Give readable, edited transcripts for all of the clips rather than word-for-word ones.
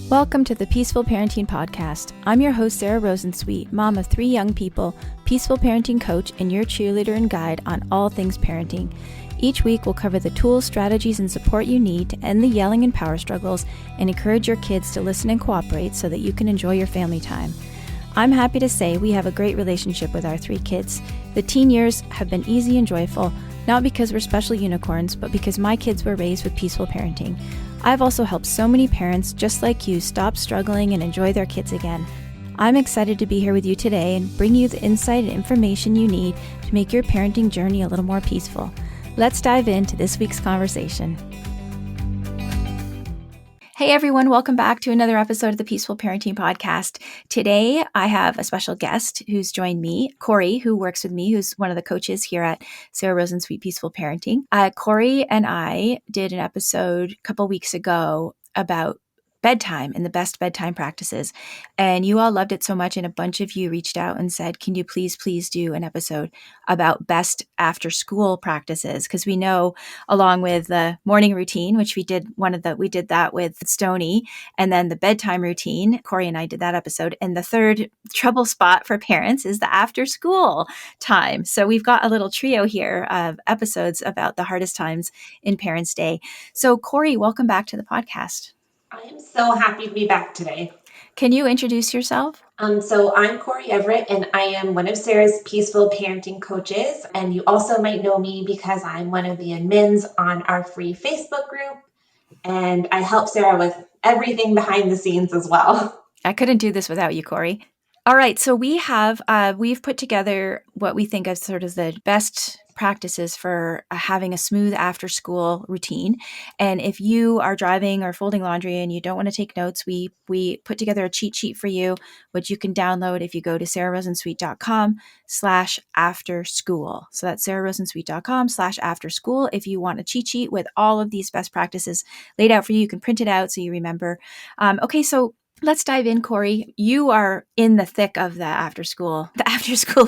Welcome to the Peaceful Parenting Podcast. I'm your host, Sarah Rosensweet, mom of 3 young people, peaceful parenting coach, and your cheerleader and guide on all things parenting. Each week, we'll cover the tools, strategies, and support you need to end the yelling and power struggles and encourage your kids to listen and cooperate so that you can enjoy your family time. I'm happy to say we have a great relationship with our 3 kids. The teen years have been easy and joyful, not because we're special unicorns, but because my kids were raised with peaceful parenting. I've also helped so many parents just like you stop struggling and enjoy their kids again. I'm excited to be here with you today and bring you the insight and information you need to make your parenting journey a little more peaceful. Let's dive into this week's conversation. Hey everyone, welcome back to another episode of the Peaceful Parenting Podcast. Today I have a special guest who's joined me, Corey, who works with me, who's one of the coaches here at Sarah Rosensweet Peaceful Parenting. Corey and I did an episode a couple weeks ago about bedtime and the best bedtime practices. And you all loved it so much. And a bunch of you reached out and said, can you please do an episode about best after school practices? Because we know along with the morning routine, which we did that with Stony, and then the bedtime routine, Corey and I did that episode. And the third trouble spot for parents is the after school time. So we've got a little trio here of episodes about the hardest times in Parents' Day. So Corey, welcome back to the podcast. I am so happy to be back today. Can you introduce yourself? So I'm Corey Everett, and I am one of Sarah's Peaceful Parenting coaches. And you also might know me because I'm one of the admins on our free Facebook group. And I help Sarah with everything behind the scenes as well. I couldn't do this without you, Corey. All right, so we've put together what we think of sort of the best practices for having a smooth after school routine. And if you are driving or folding laundry and you don't want to take notes, we put together a cheat sheet for you, which you can download if you go to sararosensweet.com/afterschool. So that's sararosensweet.com/afterschool. If you want a cheat sheet with all of these best practices laid out for you, you can print it out so you remember. Okay, so let's dive in, Corey. You are in the thick of the after school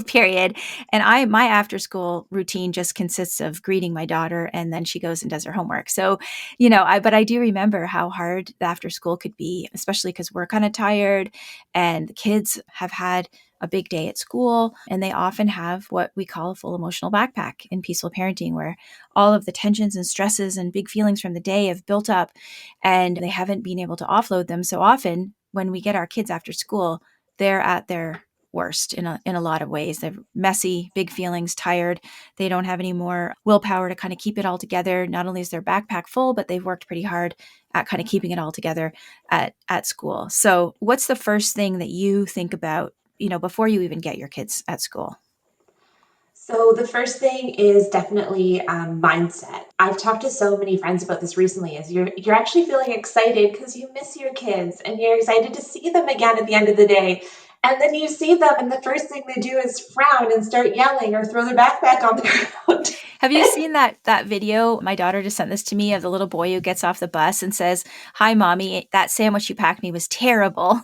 period. And my after school routine just consists of greeting my daughter and then she goes and does her homework. So, but I do remember how hard the after school could be, especially because we're kind of tired and the kids have had a big day at school, and they often have what we call a full emotional backpack in peaceful parenting, where all of the tensions and stresses and big feelings from the day have built up and they haven't been able to offload them. So often when we get our kids after school, they're at their worst in a lot of ways. They're messy, big feelings, tired. They don't have any more willpower to kind of keep it all together. Not only is their backpack full, but they've worked pretty hard at kind of keeping it all together at school. So what's the first thing that you think about, before you even get your kids at school? So the first thing is definitely mindset. I've talked to so many friends about this recently. Is you're actually feeling excited because you miss your kids and you're excited to see them again at the end of the day. And then you see them and the first thing they do is frown and start yelling or throw their backpack on the ground. Have you seen that video? My daughter just sent this to me of the little boy who gets off the bus and says, "Hi, Mommy, that sandwich you packed me was terrible."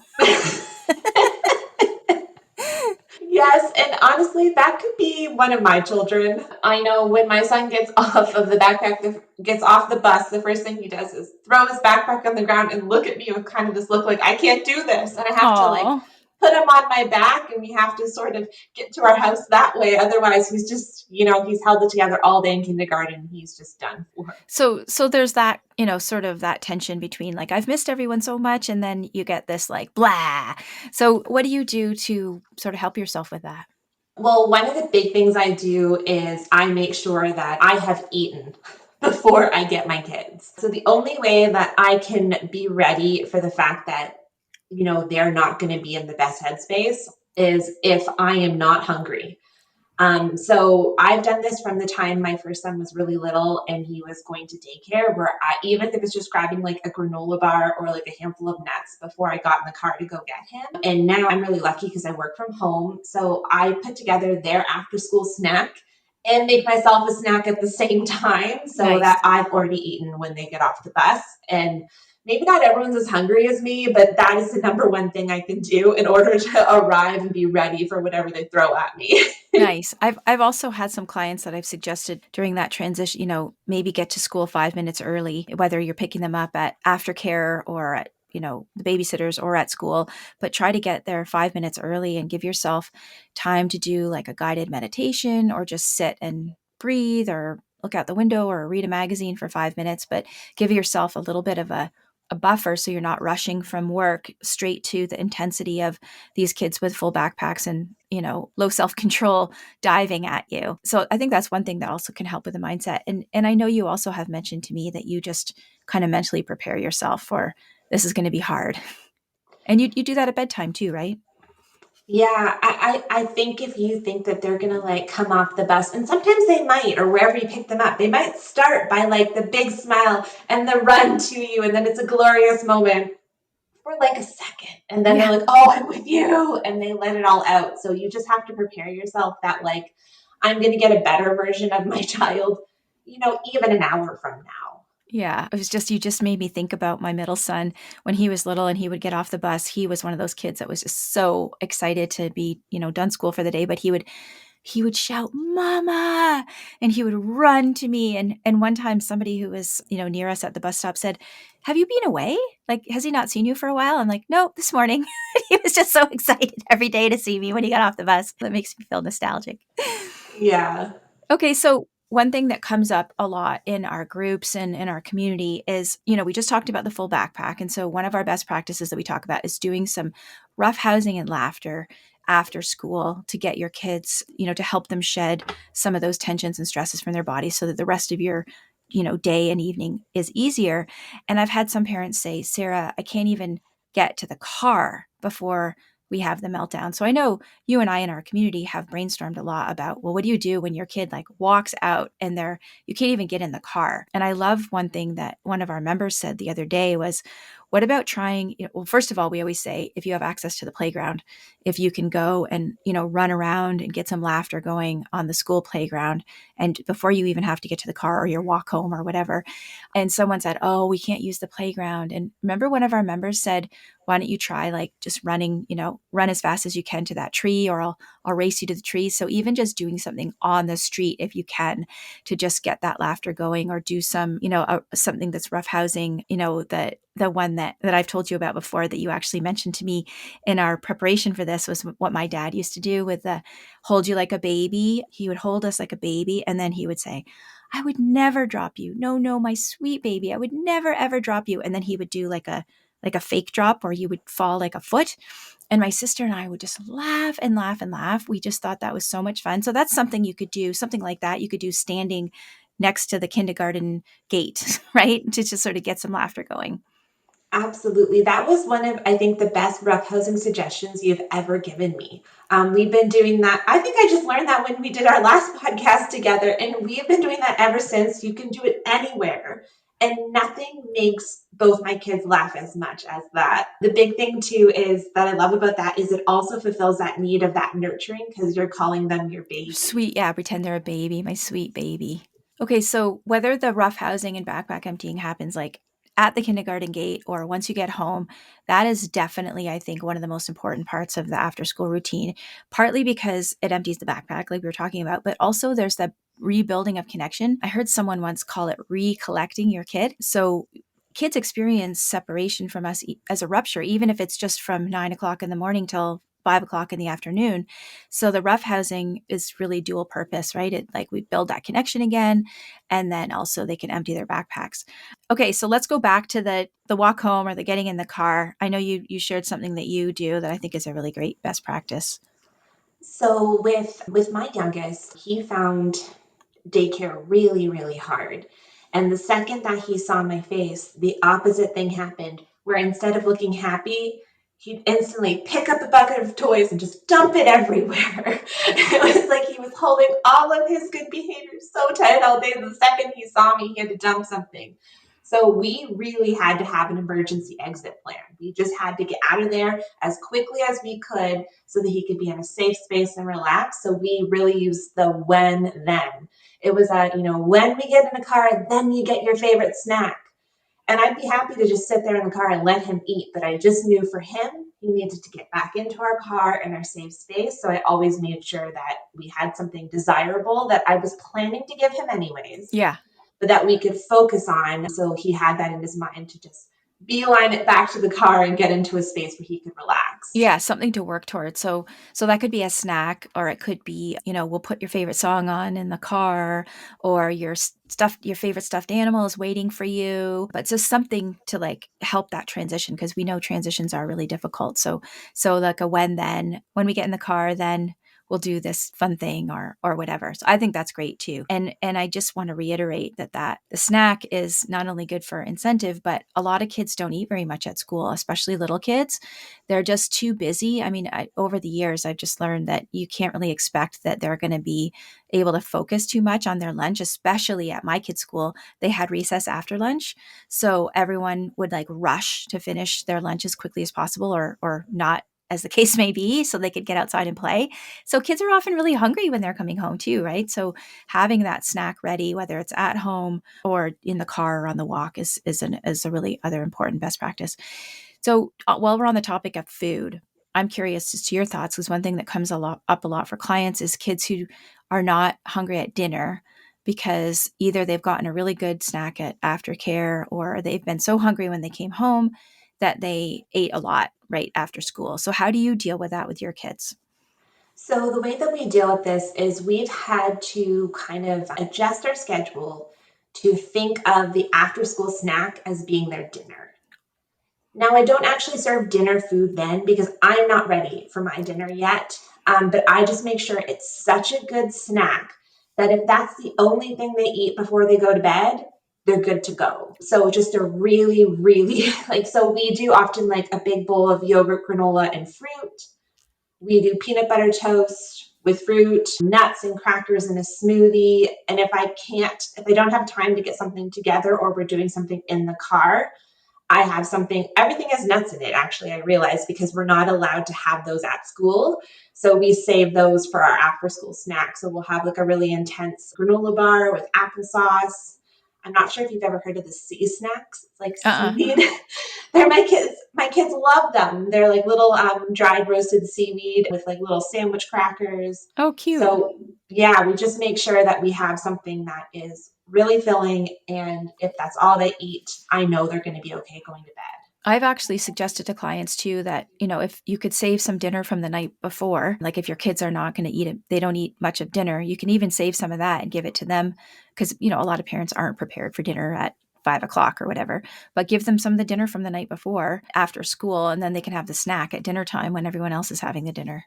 Yes, and honestly, that could be one of my children. I know when my son gets off of the backpack, gets off the bus, the first thing he does is throw his backpack on the ground and look at me with kind of this look like, I can't do this. And I have to put him on my back, and we have to sort of get to our house that way. Otherwise, he's just, he's held it together all day in kindergarten. He's just done for. So there's that, sort of that tension between I've missed everyone so much, and then you get this blah. So what do you do to sort of help yourself with that? Well, one of the big things I do is I make sure that I have eaten before I get my kids. So the only way that I can be ready for the fact that they're not going to be in the best headspace is if I am not hungry. So I've done this from the time my first son was really little and he was going to daycare, where even if it was just grabbing a granola bar or a handful of nuts before I got in the car to go get him. And now I'm really lucky because I work from home. So I put together their after school snack and make myself a snack at the same time so that I've already eaten when they get off the bus. And maybe not everyone's as hungry as me, but that is the number one thing I can do in order to arrive and be ready for whatever they throw at me. Nice. I've also had some clients that I've suggested during that transition, maybe get to school 5 minutes early, whether you're picking them up at aftercare or at the babysitters or at school, but try to get there 5 minutes early and give yourself time to do like a guided meditation or just sit and breathe or look out the window or read a magazine for 5 minutes, but give yourself a little bit of a buffer so you're not rushing from work straight to the intensity of these kids with full backpacks and, low self-control diving at you. So I think that's one thing that also can help with the mindset. And I know you also have mentioned to me that you just kind of mentally prepare yourself for this is going to be hard. And you do that at bedtime too, right? Yeah, I think if you think that they're gonna like come off the bus, and sometimes they might, or wherever you pick them up, they might start by like the big smile and the run to you, and then it's a glorious moment for like a second. And then they're Yeah. like, oh, I'm with you. And they let it all out. So you just have to prepare yourself that like I'm gonna get a better version of my child, even an hour from now. Yeah, it was just you just made me think about my middle son when he was little and he would get off the bus. He was one of those kids that was just so excited to be, done school for the day, but he would shout mama and he would run to me and one time somebody who was, near us at the bus stop said, "Have you been away? Like has he not seen you for a while?" I'm like, "No, this morning." He was just so excited every day to see me when he got off the bus. That makes me feel nostalgic. Yeah. Okay, so one thing that comes up a lot in our groups and in our community is, we just talked about the full backpack. And so one of our best practices that we talk about is doing some rough housing and laughter after school to get your kids, to help them shed some of those tensions and stresses from their bodies so that the rest of your, day and evening is easier. And I've had some parents say, "Sarah, I can't even get to the car before we have the meltdown." So I know you and I in our community have brainstormed a lot about, well, what do you do when your kid like walks out and you can't even get in the car? And I love one thing that one of our members said the other day was, what about trying, well, first of all, we always say if you have access to the playground, if you can go and, run around and get some laughter going on the school playground and before you even have to get to the car or your walk home or whatever. And someone said, "Oh, we can't use the playground." And remember one of our members said, "Why don't you try like just running, run as fast as you can to that tree or I'll race you to the tree." So even just doing something on the street if you can to just get that laughter going or do some, something that's rough housing, the one that I've told you about before that you actually mentioned to me in our preparation for this was what my dad used to do with the hold you like a baby. He would hold us like a baby and then he would say, "I would never drop you. No, no, my sweet baby. I would never ever drop you." And then he would do like a fake drop or you would fall like a foot. And my sister and I would just laugh and laugh and laugh. We just thought that was so much fun. So that's something you could do, something like that. You could do standing next to the kindergarten gate, right? To just sort of get some laughter going. Absolutely. That was one of, I think, the best roughhousing suggestions you've ever given me. We've been doing that. I think I just learned that when we did our last podcast together, and we've been doing that ever since. You can do it anywhere. And nothing makes both my kids laugh as much as that. The big thing, too, is that I love about that is it also fulfills that need of that nurturing because you're calling them your baby. Sweet, yeah, pretend they're a baby, my sweet baby. Okay, so whether the rough housing and backpack emptying happens like at the kindergarten gate or once you get home, that is definitely, I think, one of the most important parts of the after school routine, partly because it empties the backpack, like we were talking about, but also there's the rebuilding of connection. I heard someone once call it recollecting your kid. So kids experience separation from us as a rupture, even if it's just from 9 o'clock in the morning till 5 o'clock in the afternoon. So the rough housing is really dual purpose, right? It like we build that connection again, and then also they can empty their backpacks. Okay, so let's go back to the walk home or the getting in the car. I know you shared something that you do that I think is a really great best practice. So with my youngest, he found daycare really, really hard. And the second that he saw my face, the opposite thing happened, where instead of looking happy, he'd instantly pick up a bucket of toys and just dump it everywhere. It was like he was holding all of his good behavior so tight all day. The second he saw me, he had to dump something. So we really had to have an emergency exit plan. We just had to get out of there as quickly as we could so that he could be in a safe space and relax. So we really used the when then. It was when we get in the car, then you get your favorite snack. And I'd be happy to just sit there in the car and let him eat. But I just knew for him, he needed to get back into our car and our safe space. So I always made sure that we had something desirable that I was planning to give him anyways, Yeah. but that we could focus on. So he had that in his mind to just beeline it back to the car and get into a space where he could relax. Yeah, something to work towards. So that could be a snack, or it could be, we'll put your favorite song on in the car, or your favorite stuffed animal is waiting for you. But just something to like help that transition, because we know transitions are really difficult. So like a when we get in the car, then we'll do this fun thing or whatever. So I think that's great too. And I just want to reiterate that the snack is not only good for incentive, but a lot of kids don't eat very much at school, especially little kids. They're just too busy. I mean, over the years, I've just learned that you can't really expect that they're going to be able to focus too much on their lunch, especially at my kids' school. They had recess after lunch. So everyone would like rush to finish their lunch as quickly as possible, or not, as the case may be, so they could get outside and play. So kids are often really hungry when they're coming home too, right? So having that snack ready, whether it's at home or in the car or on the walk, is a really other important best practice. So while we're on the topic of food, I'm curious as to your thoughts, because one thing that comes up a lot for clients is kids who are not hungry at dinner because either they've gotten a really good snack at aftercare, or they've been so hungry when they came home that they ate a lot right after school. So how do you deal with that with your kids? So, the way that we deal with this is we've had to kind of adjust our schedule to think of the after school snack as being their dinner. Now, I don't actually serve dinner food then because I'm not ready for my dinner yet. But I just make sure it's such a good snack that if that's the only thing they eat before they go to bed, they're good to go. So just a really, really like, so we do often like a big bowl of yogurt, granola, and fruit. We do peanut butter toast with fruit, nuts and crackers in a smoothie. And if I don't have time to get something together or we're doing something in the car, I have something, everything has nuts in it, actually, I realized, because we're not allowed to have those at school. So we save those for our after school snack. So we'll have like a really intense granola bar with applesauce. I'm not sure if you've ever heard of the sea snacks. It's like Uh-uh. seaweed. They're my kids. My kids love them. They're like little dried roasted seaweed with like little sandwich crackers. Oh, cute. So yeah, we just make sure that we have something that is really filling, and if that's all they eat, I know they're going to be okay going to bed. I've actually suggested to clients too that, if you could save some dinner from the night before, like if your kids are not going to eat it, they don't eat much of dinner, you can even save some of that and give it to them. Because, a lot of parents aren't prepared for dinner at 5 o'clock or whatever, but give them some of the dinner from the night before after school, and then they can have the snack at dinner time when everyone else is having the dinner.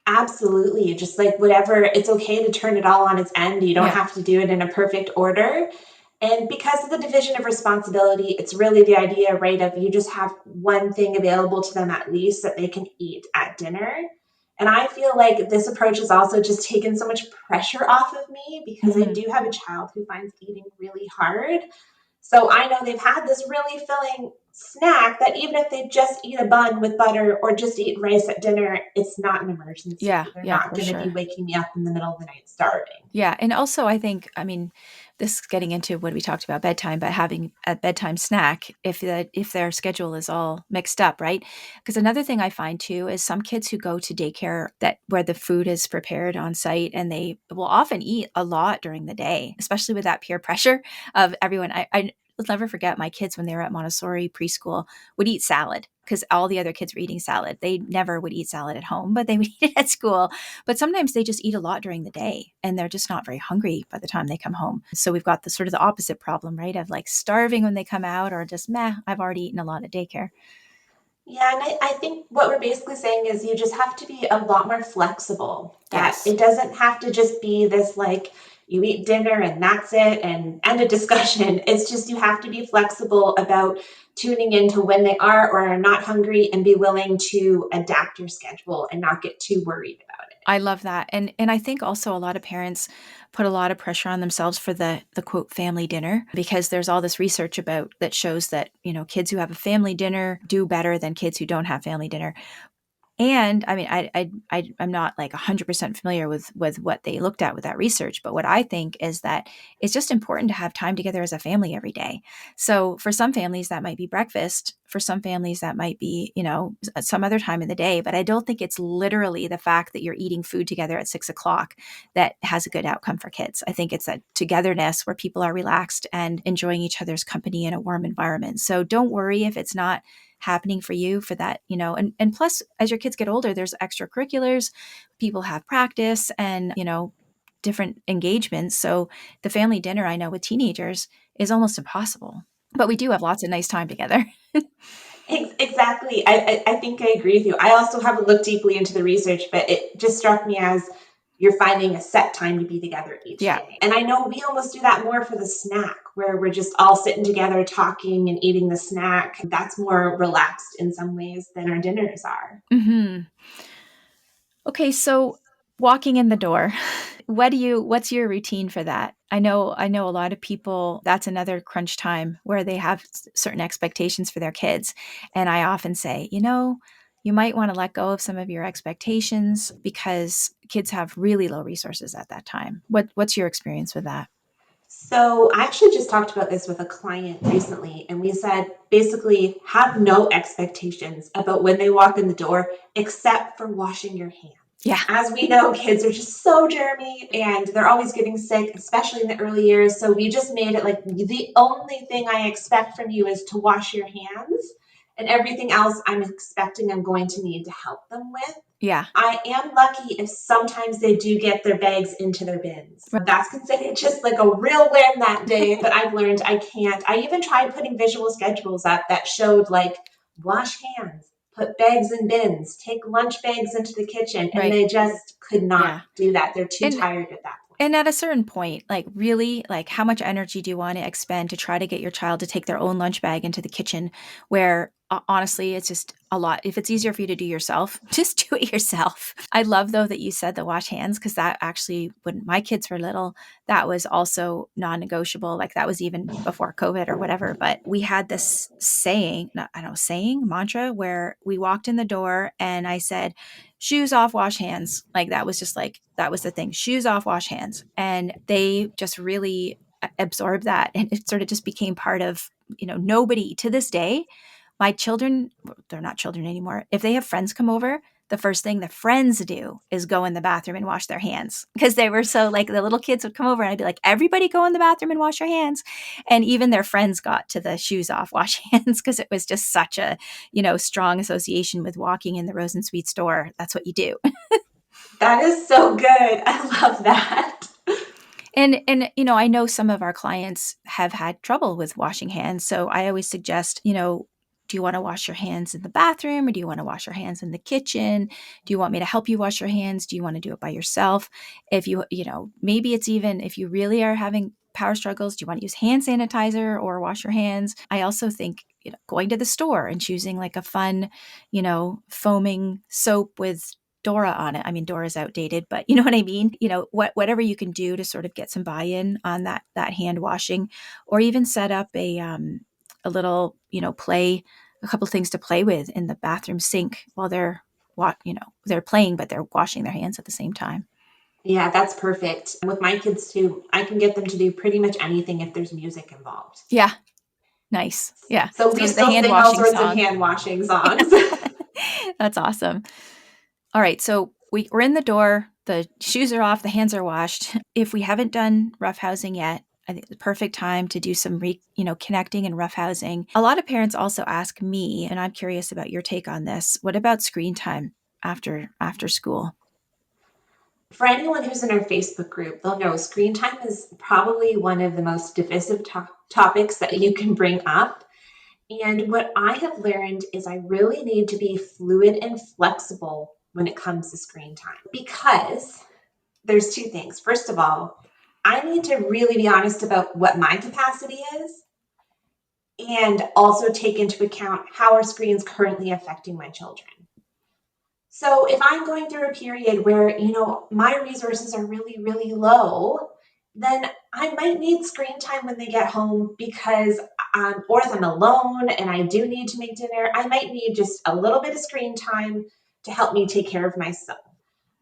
Absolutely. Just like whatever, it's okay to turn it all on its end. You don't Yeah. have to do it in a perfect order. And because of the division of responsibility, it's really the idea, right, of you just have one thing available to them at least that they can eat at dinner. And I feel like this approach has also just taken so much pressure off of me because I Hmm. do have a child who finds eating really hard. So I know they've had this really filling snack that even if they just eat a bun with butter or just eat rice at dinner, it's not an Yeah. emergency. They're Yeah, not for going to be sure. waking me up in the middle of the night starving. Yeah, and also I think, I mean, this is getting into what we talked about bedtime, but having a bedtime snack if their schedule is all mixed up, right? Because another thing I find too is some kids who go to daycare that where the food is prepared on site, and they will often eat a lot during the day, especially with that peer pressure of everyone. I will never forget my kids when they were at Montessori preschool would eat salad because all the other kids were eating salad. They never would eat salad at home, but they would eat it at school. But sometimes they just eat a lot during the day and they're just not very hungry by the time they come home. So we've got the sort of the opposite problem, right? Of like starving when they come out, or just, meh, I've already eaten a lot at daycare. Yeah, and I think what we're basically saying is you just have to be a lot more flexible. That Yes. it doesn't have to just be this like you eat dinner and that's it and end a discussion. It's just you have to be flexible about tuning into when they are or are not hungry and be willing to adapt your schedule and not get too worried about it. I love that. And I think also a lot of parents put a lot of pressure on themselves for the quote family dinner, because there's all this research about that shows that, kids who have a family dinner do better than kids who don't have family dinner. And I mean, I'm not like 100% familiar with what they looked at with that research, but what I think is that it's just important to have time together as a family every day. So for some families, that might be breakfast. For some families, that might be, some other time in the day. But I don't think it's literally the fact that you're eating food together at 6 o'clock that has a good outcome for kids. I think it's that togetherness where people are relaxed and enjoying each other's company in a warm environment. So don't worry if it's not happening for you for that, and plus as your kids get older, there's extracurriculars, people have practice and, different engagements. So the family dinner, I know with teenagers, is almost impossible. But we do have lots of nice time together. Exactly. I think I agree with you. I also haven't looked deeply into the research, but it just struck me as you're finding a set time to be together each Yeah. day. And I know we almost do that more for the snack, where we're just all sitting together talking and eating the snack. That's more relaxed in some ways than our dinners are. Hmm. Okay, so walking in the door, what's your routine for that? I know a lot of people, that's another crunch time where they have certain expectations for their kids. And I often say, you might want to let go of some of your expectations because kids have really low resources at that time. What's your experience with that? So I actually just talked about this with a client recently, and we said basically have no expectations about when they walk in the door except for washing your hands. Yeah, As we know, kids are just so germy and they're always getting sick, especially in the early years. So we just made it like the only thing I expect from you is to wash your hands, and everything else I'm expecting I'm going to need to help them with. yeah, I am lucky if sometimes they do get their bags into their bins. That's considered just like a real win that day. But I've learned I can't. I even tried putting visual schedules up that showed like wash hands, put bags in bins, take lunch bags into the kitchen, and right. they just could not Yeah. do that. They're too And tired at that point. And at a certain point, like really, like how much energy do you want to expend to try to get your child to take their own lunch bag into the kitchen where honestly, it's just a lot. If it's easier for you to do yourself, just do it yourself. I love though that you said the wash hands because that actually, when my kids were little, that was also non-negotiable. Like that was even before COVID or whatever. But we had this saying, not, I don't know, saying mantra where we walked in the door and I said, shoes off, wash hands. Like that was just like, that was the thing, shoes off, wash hands. And they just really absorbed that. And it sort of just became part of, nobody to this day, my children, they're not children anymore. If they have friends come over, the first thing the friends do is go in the bathroom and wash their hands because they were so like the little kids would come over and I'd be like, everybody go in the bathroom and wash your hands. And even their friends got to the shoes off, wash hands because it was just such a, strong association with walking in the Rosensweet store. That's what you do. That is so good. I love that. And I know some of our clients have had trouble with washing hands, so I always suggest, do you want to wash your hands in the bathroom or do you want to wash your hands in the kitchen? Do you want me to help you wash your hands? Do you want to do it by yourself? If maybe it's even if you really are having power struggles, do you want to use hand sanitizer or wash your hands? I also think, going to the store and choosing like a fun, foaming soap with Dora on it. I mean, Dora's outdated, but you know what I mean? Whatever you can do to sort of get some buy-in on that hand washing, or even set up a little, play, a couple of things to play with in the bathroom sink while they're playing, but they're washing their hands at the same time. Yeah, that's perfect. With my kids too, I can get them to do pretty much anything if there's music involved. Yeah, nice. Yeah. So we So the still hand sing all washing sorts of song. hand washing songs. That's awesome. All right, so we're in the door. The shoes are off. The hands are washed. If we haven't done roughhousing yet, I think the perfect time to do some, connecting and roughhousing. A lot of parents also ask me, and I'm curious about your take on this. What about screen time after school? For anyone who's in our Facebook group, they'll know screen time is probably one of the most divisive topics that you can bring up. And what I have learned is I really need to be fluid and flexible when it comes to screen time because there's two things. First of all, I need to really be honest about what my capacity is and also take into account how our screens currently affecting my children. So if I'm going through a period where, my resources are really, really low, then I might need screen time when they get home because, or if I'm alone and I do need to make dinner, I might need just a little bit of screen time to help me take care of myself.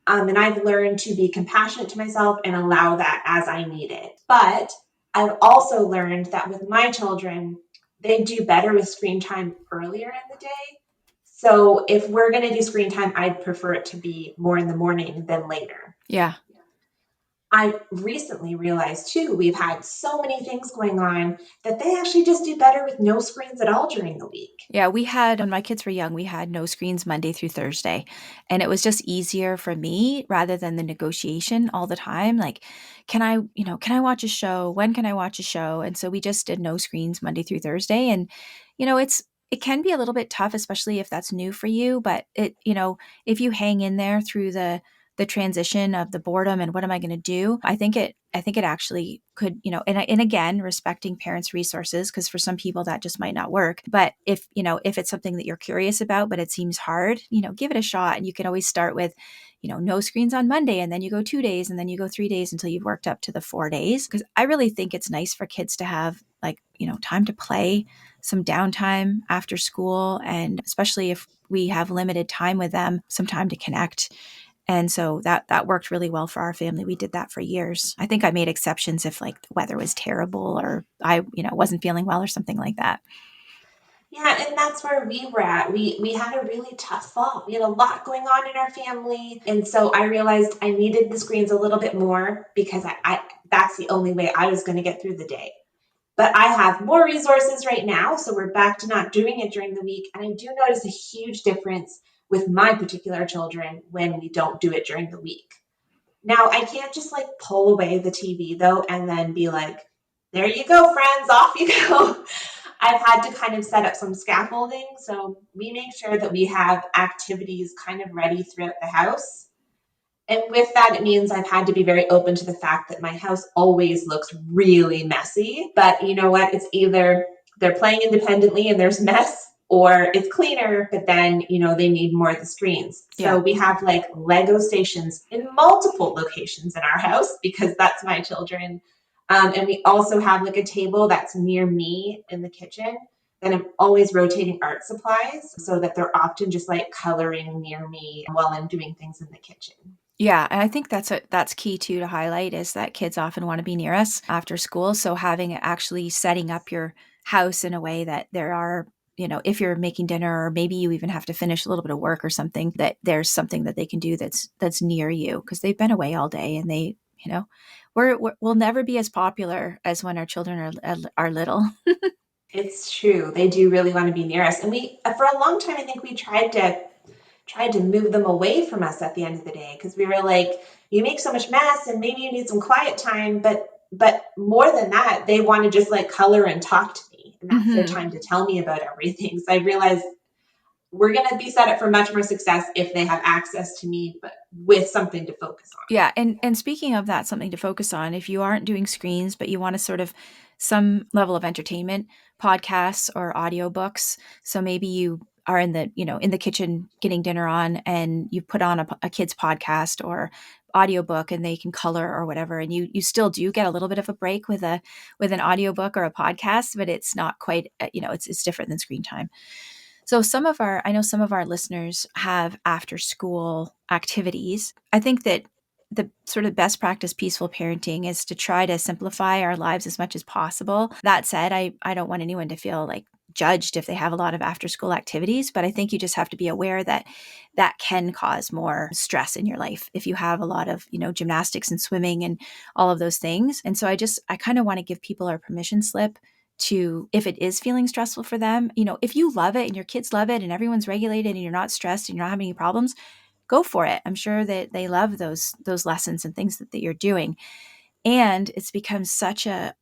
And I've learned to be compassionate to myself and allow that as I need it. But I've also learned that with my children, they do better with screen time earlier in the day. So if we're going to do screen time, I'd prefer it to be more in the morning than later. Yeah. I recently realized too, we've had so many things going on that they actually just do better with no screens at all during the week. Yeah, we had when my kids were young, we had no screens Monday through Thursday. And it was just easier for me rather than the negotiation all the time. Like, can I watch a show? When can I watch a show? And so we just did no screens Monday through Thursday. And, it can be a little bit tough, especially if that's new for you. But if you hang in there through the transition of the boredom and what am I going to do? I think it actually could, and again, respecting parents' resources, because for some people that just might not work. But if it's something that you're curious about, but it seems hard, give it a shot. And you can always start with, no screens on Monday, and then you go 2 days, and then you go 3 days until you've worked up to the 4 days. Because I really think it's nice for kids to have like, time to play, some downtime after school. And especially if we have limited time with them, some time to connect. And so that worked really well for our family. We did that for years. I think I made exceptions if like the weather was terrible or I, wasn't feeling well or something like that. Yeah, and that's where we were at. We had a really tough fall. We had a lot going on in our family, and so I realized I needed the screens a little bit more because I that's the only way I was going to get through the day. But I have more resources right now, so we're back to not doing it during the week, and I do notice a huge difference with my particular children when we don't do it during the week. Now, I can't just like pull away the TV though and then be like, there you go, friends, off you go. I've had to kind of set up some scaffolding. So we make sure that we have activities kind of ready throughout the house. And with that, it means I've had to be very open to the fact that my house always looks really messy. But you know what? It's either they're playing independently and there's mess, or it's cleaner, but then, they need more of the screens. So Yeah. we have like Lego stations in multiple locations in our house because that's my children. And we also have like a table that's near me in the kitchen. And I'm always rotating art supplies so that they're often just like coloring near me while I'm doing things in the kitchen. Yeah, and I think that's key too to highlight is that kids often want to be near us after school. So having actually setting up your house in a way that there are, if you're making dinner or maybe you even have to finish a little bit of work or something, that there's something that they can do that's near you because they've been away all day and they, we'll never be as popular as when our children are little. It's true. They do really want to be near us. And we for a long time I think we tried to move them away from us at the end of the day because we were like, you make so much mess and maybe you need some quiet time, but more than that, they want to just like color and talk to me. And that's their Hmm. time to tell me about everything. So I realized we're going to be set up for much more success if they have access to me, but with something to focus on. Yeah, and speaking of that, something to focus on, if you aren't doing screens, but you want to sort of some level of entertainment, podcasts or audiobooks. So maybe you are in the kitchen getting dinner on and you put on a kid's podcast or audiobook and they can color or whatever and you still do get a little bit of a break with an audiobook or a podcast, but it's not quite it's different than screen time. So I know some of our listeners have after school activities. I think that the sort of best practice peaceful parenting is to try to simplify our lives as much as possible. That said, I don't want anyone to feel like judged if they have a lot of after school activities, but I think you just have to be aware that that can cause more stress in your life if you have a lot of, gymnastics and swimming and all of those things. And so I kind of want to give people our permission slip to, if it is feeling stressful for them, if you love it and your kids love it and everyone's regulated and you're not stressed and you're not having any problems, go for it. I'm sure that they love those lessons and things that you're doing. And it's become such a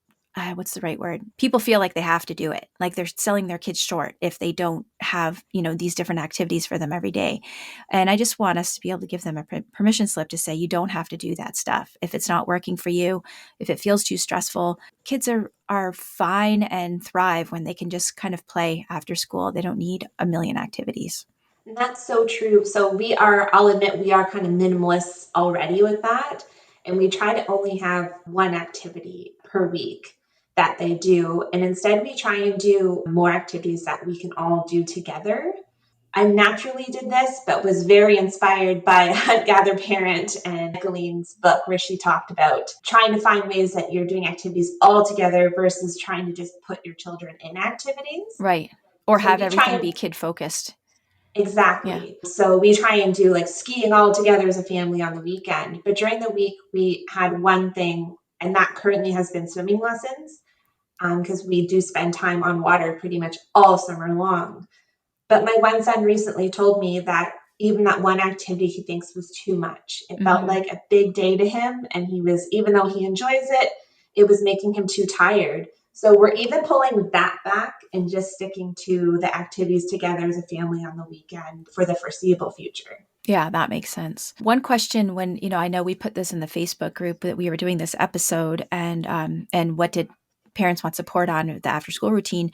what's the right word? People feel like they have to do it. Like they're selling their kids short if they don't have, these different activities for them every day. And I just want us to be able to give them a permission slip to say, you don't have to do that stuff. If it's not working for you, if it feels too stressful, kids are fine and thrive when they can just kind of play after school. They don't need a million activities. And that's so true. So I'll admit, we are kind of minimalists already with that. And we try to only have one activity per week that they do. And instead, we try and do more activities that we can all do together. I naturally did this, but was very inspired by Hunt Gather Parent and Nicolene's book, where she talked about trying to find ways that you're doing activities all together versus trying to just put your children in activities. Right. Or So have we try everything and be kid focused. Yeah. exactly. So we try and do like skiing all together as a family on the weekend. But during the week, we had one thing, and that currently has been swimming lessons because we do spend time on water pretty much all summer long. But my one son recently told me that even that one activity he thinks was too much. It felt Hmm. like a big day to him. And he was, even though he enjoys it, it was making him too tired. So we're even pulling that back and just sticking to the activities together as a family on the weekend for the foreseeable future. Yeah, that makes sense. One question when, I know we put this in the Facebook group that we were doing this episode and what did parents want support on the after school routine?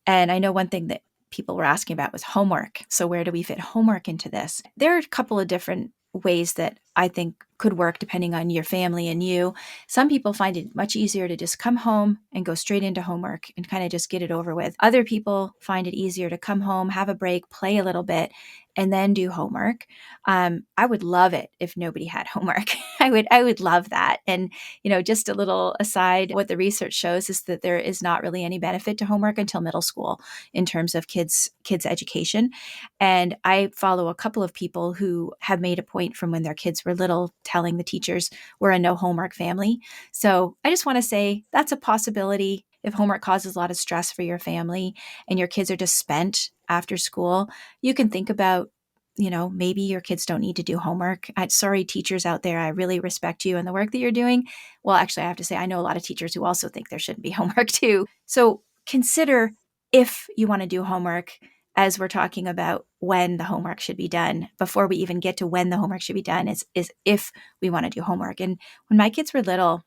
And I know one thing that people were asking about was homework. So, where do we fit homework into this? There are a couple of different ways that I think could work depending on your family and you. Some people find it much easier to just come home and go straight into homework and kind of just get it over with. Other people find it easier to come home, have a break, play a little bit, and then do homework. I would love it if nobody had homework. I would love that. And just a little aside, what the research shows is that there is not really any benefit to homework until middle school in terms of kids education. And I follow a couple of people who have made a point from when their kids were little telling the teachers we're a no homework family. So I just want to say that's a possibility. If homework causes a lot of stress for your family and your kids are just spent after school, you can think about maybe your kids don't need to do homework. Sorry, teachers out there. I really respect you and the work that you're doing. Well, actually, I have to say, I know a lot of teachers who also think there shouldn't be homework too. So consider if you want to do homework as we're talking about when the homework should be done. Before we even get to when the homework should be done, is if we want to do homework. And when my kids were little,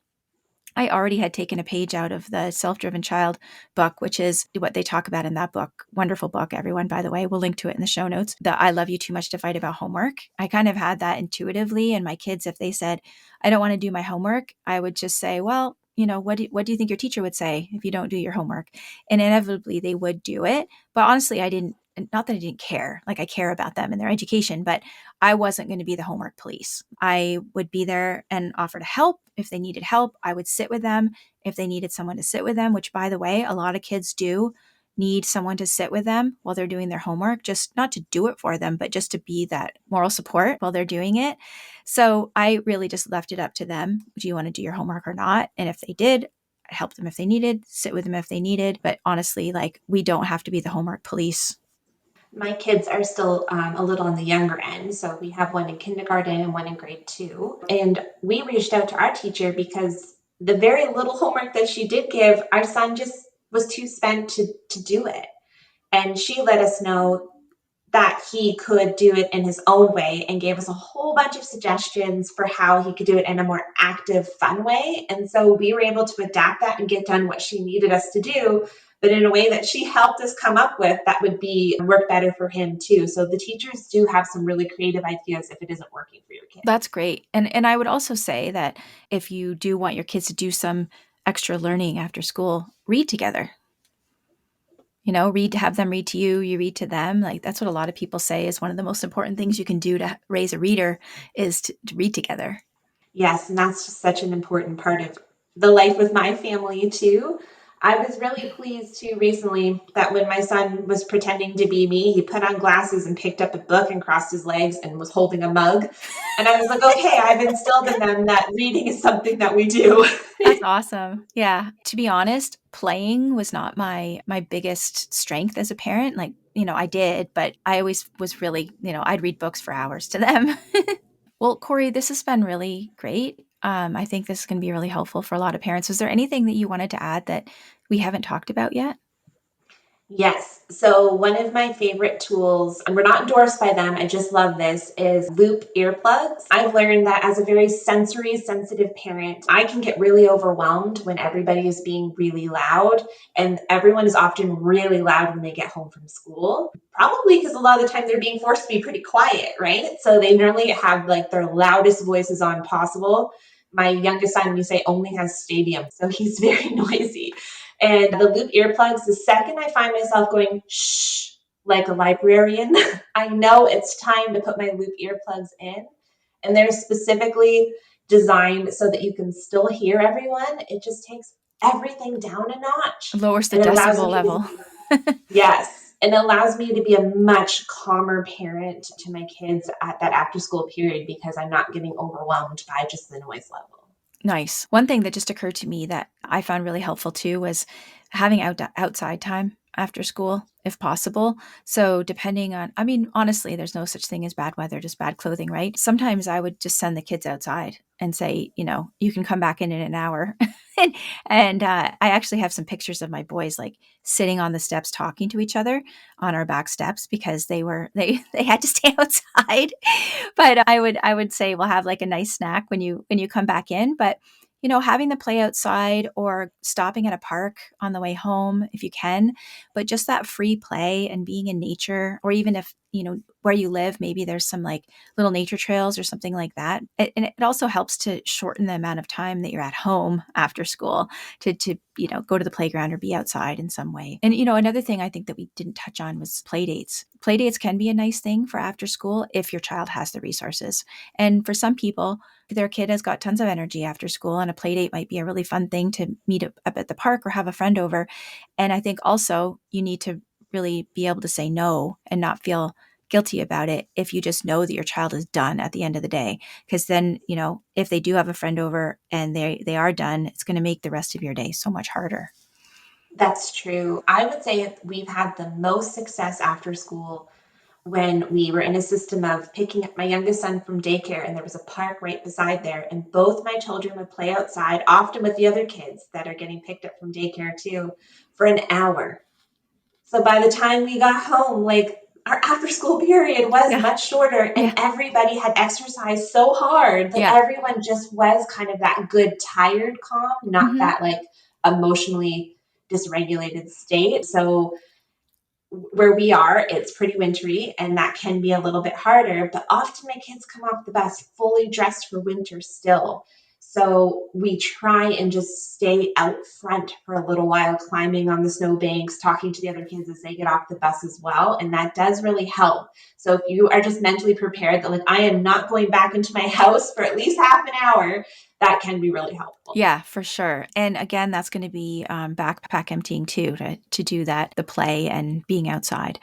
I already had taken a page out of the Self Driven Child book, which is what they talk about in that book. Wonderful book, everyone, by the way. We'll link to it in the show notes. The I Love You Too Much to Fight About Homework. I kind of had that intuitively. And my kids, if they said, I don't want to do my homework, I would just say, well, what do you think your teacher would say if you don't do your homework? And inevitably they would do it. But honestly, I didn't, not that I didn't care, like I care about them and their education, but I wasn't going to be the homework police. I would be there and offer to help. If they needed help, I would sit with them. If they needed someone to sit with them, which by the way, a lot of kids do need someone to sit with them while they're doing their homework, just not to do it for them, but just to be that moral support while they're doing it. So I really just left it up to them. Do you want to do your homework or not? And if they did, I helped them if they needed, sit with them if they needed. But honestly, like we don't have to be the homework police. My kids are still a little on the younger end. So we have one in kindergarten and one in grade two. And we reached out to our teacher because the very little homework that she did give, our son just was too spent to do it. And she let us know that he could do it in his own way and gave us a whole bunch of suggestions for how he could do it in a more active, fun way. And so we were able to adapt that and get done what she needed us to do, but in a way that she helped us come up with that would be work better for him too. So the teachers do have some really creative ideas if it isn't working for your kid. That's great. And I would also say that if you do want your kids to do some extra learning after school, read together. Have them read to you, you read to them. Like that's what a lot of people say is one of the most important things you can do to raise a reader is to read together. Yes, and that's just such an important part of the life with my family too. I was really pleased too recently that when my son was pretending to be me, he put on glasses and picked up a book and crossed his legs and was holding a mug. And I was like, okay, I've instilled in them that reading is something that we do. That's awesome. Yeah. To be honest, playing was not my biggest strength as a parent. Like, I did, but I always was really, I'd read books for hours to them. Well, Corey, this has been really great. I think this is going to be really helpful for a lot of parents. Was there anything that you wanted to add that we haven't talked about yet? Yes. So one of my favorite tools, and we're not endorsed by them, I just love this, is loop earplugs. I've learned that as a very sensory sensitive parent, I can get really overwhelmed when everybody is being really loud, and everyone is often really loud when they get home from school. Probably because a lot of the time they're being forced to be pretty quiet, right? So they normally have like their loudest voices on possible. My youngest son, we say, only has stadium, so he's very noisy. And the loop earplugs, the second I find myself going, shh, like a librarian. I know it's time to put my loop earplugs in, and they're specifically designed so that you can still hear everyone. It just takes everything down a notch. Lowers the And it allows decibel me to, level. yes, and it allows me to be a much calmer parent to my kids at that after school period because I'm not getting overwhelmed by just the noise level. Nice. One thing that just occurred to me that I found really helpful too was having outside time after school, if possible. So, depending on, I mean, honestly, there's no such thing as bad weather, just bad clothing, right? Sometimes I would just send the kids outside and say, you can come back in an hour. and I actually have some pictures of my boys like sitting on the steps talking to each other on our back steps because they had to stay outside. But I would say we'll have like a nice snack when you come back in. But having the play outside or stopping at a park on the way home if you can, but just that free play and being in nature, or even if where you live, maybe there's some like little nature trails or something like that. And it also helps to shorten the amount of time that you're at home after school to go to the playground or be outside in some way. And another thing I think that we didn't touch on was play dates. Play dates can be a nice thing for after school if your child has the resources. And for some people, their kid has got tons of energy after school, and a play date might be a really fun thing to meet up at the park or have a friend over. And I think also you need to really be able to say no and not feel guilty about it if you just know that your child is done at the end of the day. Because then, if they do have a friend over and they are done, it's going to make the rest of your day so much harder. That's true. I would say we've had the most success after school when we were in a system of picking up my youngest son from daycare, and there was a park right beside there, and both my children would play outside, often with the other kids that are getting picked up from daycare too, for an hour. So by the time we got home, like our after school period was Yeah. much shorter, Yeah. and everybody had exercised so hard that Yeah. everyone just was kind of that good tired calm, not Hmm. that like emotionally dysregulated state. So where we are, it's pretty wintry, and that can be a little bit harder. But often my kids come off the bus fully dressed for winter still. So we try and just stay out front for a little while, climbing on the snowbanks, talking to the other kids as they get off the bus as well. And that does really help. So if you are just mentally prepared that, like, I am not going back into my house for at least half an hour, that can be really helpful. Yeah, for sure. And again, that's going to be backpack emptying too, to do that, the play and being outside.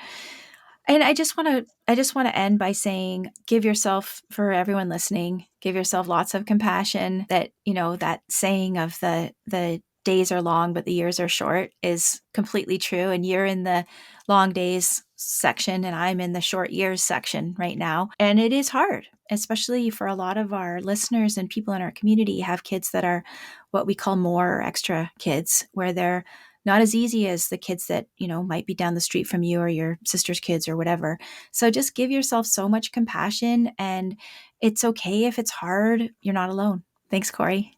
And I just want to end by saying, give yourself, for everyone listening, give yourself lots of compassion. That that saying of the days are long but the years are short is completely true, and you're in the long days section and I'm in the short years section right now, and it is hard, especially for a lot of our listeners and people in our community have kids that are what we call more or extra kids, where they're not as easy as the kids that might be down the street from you or your sister's kids or whatever. So just give yourself so much compassion, and it's okay if it's hard. You're not alone. Thanks, Corey.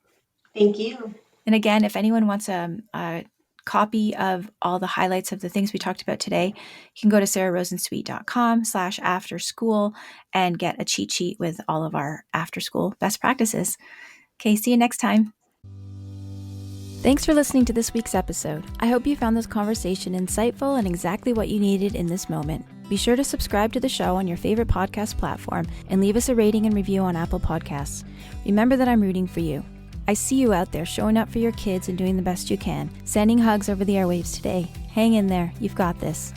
Thank you. And again, if anyone wants a copy of all the highlights of the things we talked about today, you can go to sararosensweet.com/after school and get a cheat sheet with all of our after school best practices. Okay, see you next time. Thanks for listening to this week's episode. I hope you found this conversation insightful and exactly what you needed in this moment. Be sure to subscribe to the show on your favorite podcast platform and leave us a rating and review on Apple Podcasts. Remember that I'm rooting for you. I see you out there showing up for your kids and doing the best you can. Sending hugs over the airwaves today. Hang in there. You've got this.